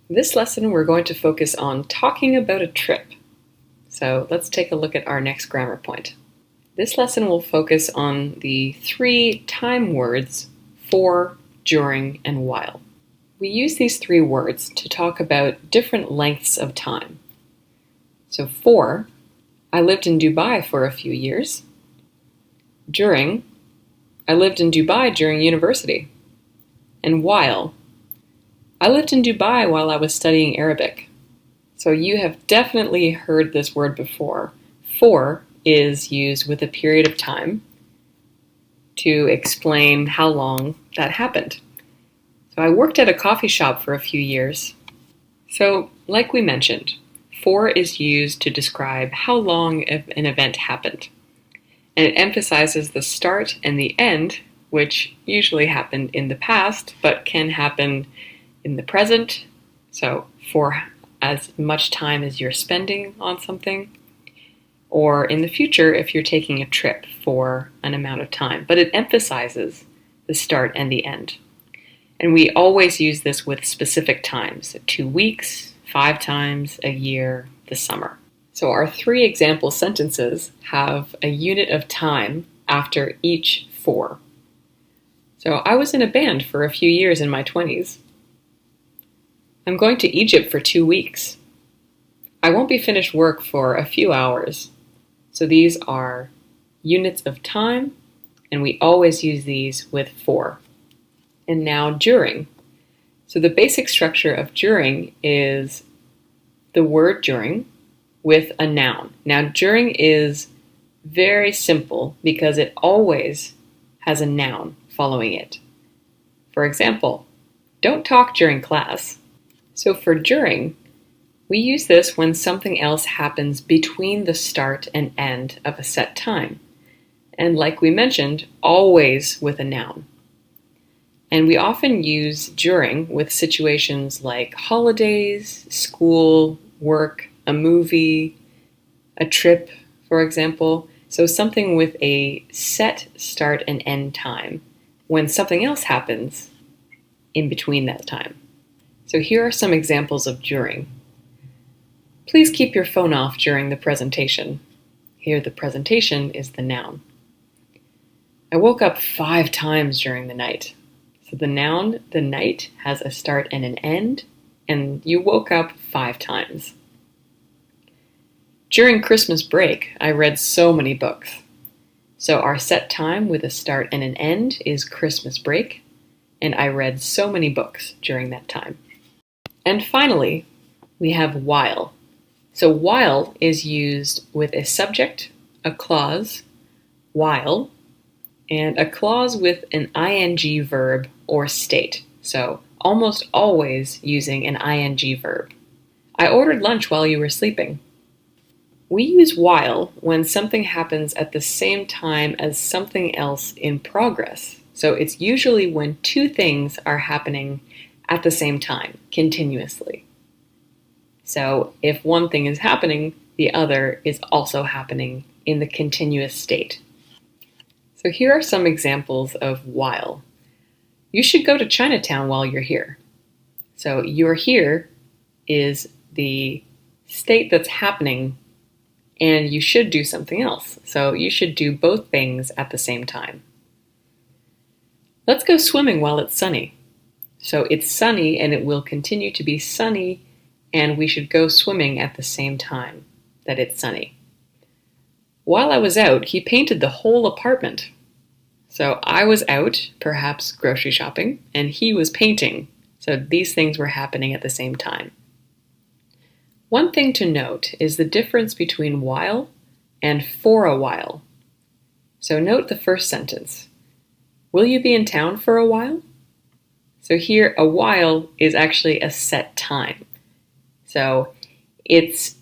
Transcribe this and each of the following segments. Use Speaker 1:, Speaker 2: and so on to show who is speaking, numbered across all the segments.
Speaker 1: This lesson we're going to focus on talking about a trip. So let's take a look at our next grammar point. This lesson will focus on the 3 time words for, during, and while. We use these 3 words to talk about different lengths of time. So for, I lived in Dubai for a few years. During, I lived in Dubai during university. And while, I lived in Dubai while I was studying Arabic. So you have definitely heard this word before. For is used with a period of time to explain how long that happened. So I worked at a coffee shop for a few years. So, like we mentioned, for is used to describe how long an event happened. And it emphasizes the start and the end, which usually happened in the past, but can happen in the present. So, for as much time as you're spending on something, or in the future if you're taking a trip for an amount of time. But it emphasizes the start and the end. And we always use this with specific times: 2 weeks, 5 times, a year, the summer. So our 3 example sentences have a unit of time after each for. So I was in a band for a few years in my 20s. I'm going to Egypt for 2 weeks. I won't be finished work for a few hours. So these are units of time, and we always use these with for. And now during. So the basic structure of during is the word during with a noun. Now during is very simple because it always has a noun following it. For example, don't talk during class. So for during, we use this when something else happens between the start and end of a set time. And like we mentioned, always with a noun. And we often use during with situations like holidays, school, work, a movie, a trip, for example. So something with a set start and end time when something else happens in between that time. So here are some examples of during. Please keep your phone off during the presentation. Here the presentation is the noun. I woke up 5 times during the night. So the noun, the night, has a start and an end, and you woke up 5 times. During Christmas break, I read so many books. So our set time with a start and an end is Christmas break, and I read so many books during that time. And finally, we have while. So while is used with a subject, a clause, while, and a clause with an ing verb or state. So almost always using an ing verb. I ordered lunch while you were sleeping. We use while when something happens at the same time as something else in progress. So it's usually when 2 things are happening at the same time, continuously. So if one thing is happening, the other is also happening in the continuous state. So here are some examples of while. You should go to Chinatown while you're here. So you're here is the state that's happening, and you should do something else. So you should do both things at the same time. Let's go swimming while it's sunny. So it's sunny and it will continue to be sunny, and we should go swimming at the same time that it's sunny. While I was out, he painted the whole apartment. So I was out, perhaps grocery shopping, and he was painting. So these things were happening at the same time. One thing to note is the difference between while and for a while. So note the first sentence. Will you be in town for a while? So here, a while is actually a set time. So it's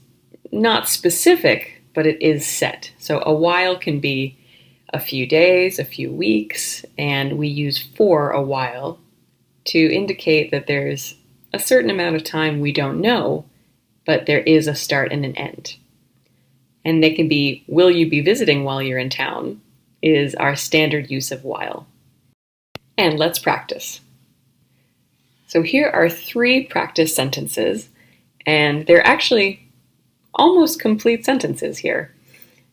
Speaker 1: not specific, but it is set. So a while can be a few days, a few weeks, and we use for a while to indicate that there's a certain amount of time we don't know, but there is a start and an end. And they can be, will you be visiting while you're in town, is our standard use of while. And let's practice. So here are 3 practice sentences, and they're actually almost complete sentences here.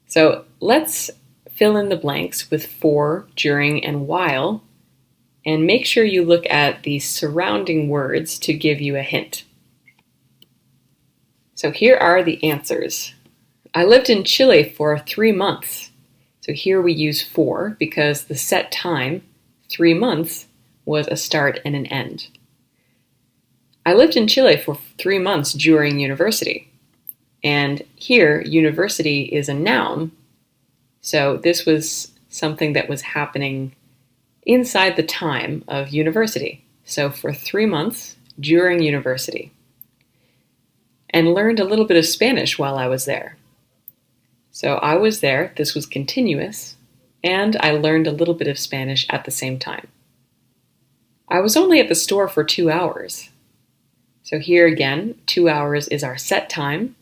Speaker 1: So let's fill in the blanks with for, during, and while, and make sure you look at the surrounding words to give you a hint. So here are the answers. I lived in Chile for 3 months. So here we use for because the set time, 3 months, was a start and an end. I lived in Chile for 3 months during university. And here, university is a noun, so this was something that was happening inside the time of university. So for 3 months during university. And learned a little bit of Spanish while I was there. So I was there, this was continuous, and I learned a little bit of Spanish at the same time. I was only at the store for 2 hours. So here again, 2 hours is our set time,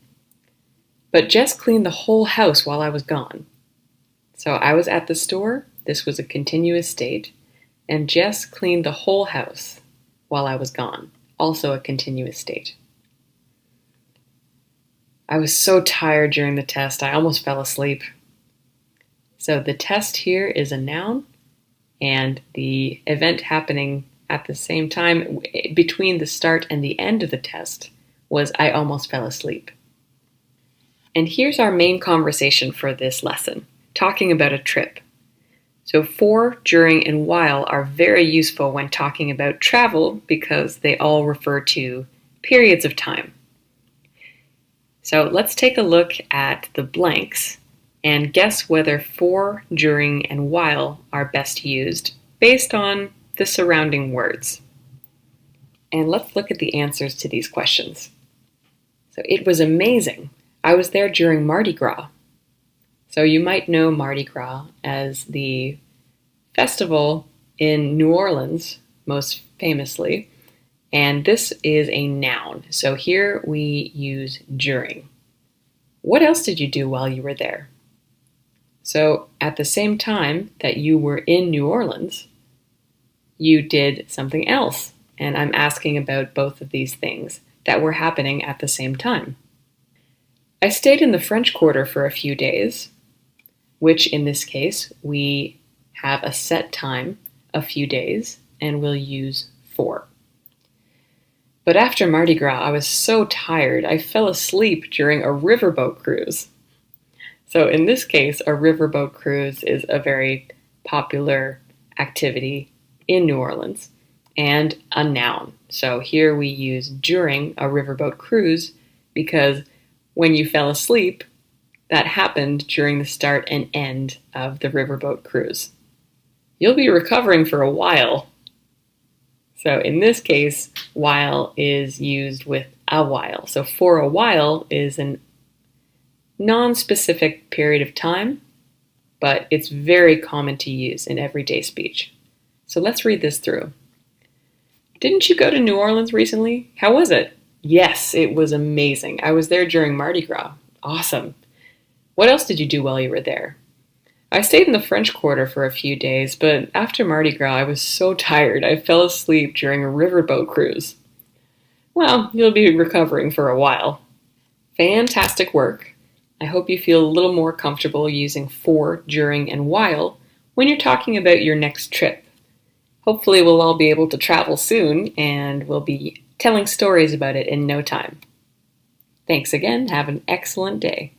Speaker 1: but Jess cleaned the whole house while I was gone. So I was at the store, this was a continuous state, and Jess cleaned the whole house while I was gone, also a continuous state. I was so tired during the test, I almost fell asleep. So the test here is a noun, and the event happening at the same time between the start and the end of the test was I almost fell asleep. And here's our main conversation for this lesson, talking about a trip. So for, during, and while are very useful when talking about travel because they all refer to periods of time. So let's take a look at the blanks and guess whether for, during, and while are best used based on the surrounding words. And let's look at the answers to these questions. So it was amazing. I was there during Mardi Gras. So you might know Mardi Gras as the festival in New Orleans, most famously, and this is a noun. So here we use during. What else did you do while you were there? So at the same time that you were in New Orleans, you did something else, and I'm asking about both of these things that were happening at the same time. I stayed in the French Quarter for a few days, which in this case, we have a set time, a few days, and we'll use for. But after Mardi Gras, I was so tired, I fell asleep during a riverboat cruise. So in this case, a riverboat cruise is a very popular activity in New Orleans, and a noun. So here we use during a riverboat cruise because when you fell asleep, that happened during the start and end of the riverboat cruise. You'll be recovering for a while. So in this case, while is used with a while. So for a while is a non-specific period of time, but it's very common to use in everyday speech. So let's read this through. Didn't you go to New Orleans recently? How was it? Yes, it was amazing. I was there during Mardi Gras. Awesome. What else did you do while you were there? I stayed in the French Quarter for a few days, but after Mardi Gras, I was so tired I fell asleep during a riverboat cruise. Well, you'll be recovering for a while. Fantastic work. I hope you feel a little more comfortable using for, during, and while when you're talking about your next trip. Hopefully we'll all be able to travel soon, and we'll be telling stories about it in no time. Thanks again. Have an excellent day.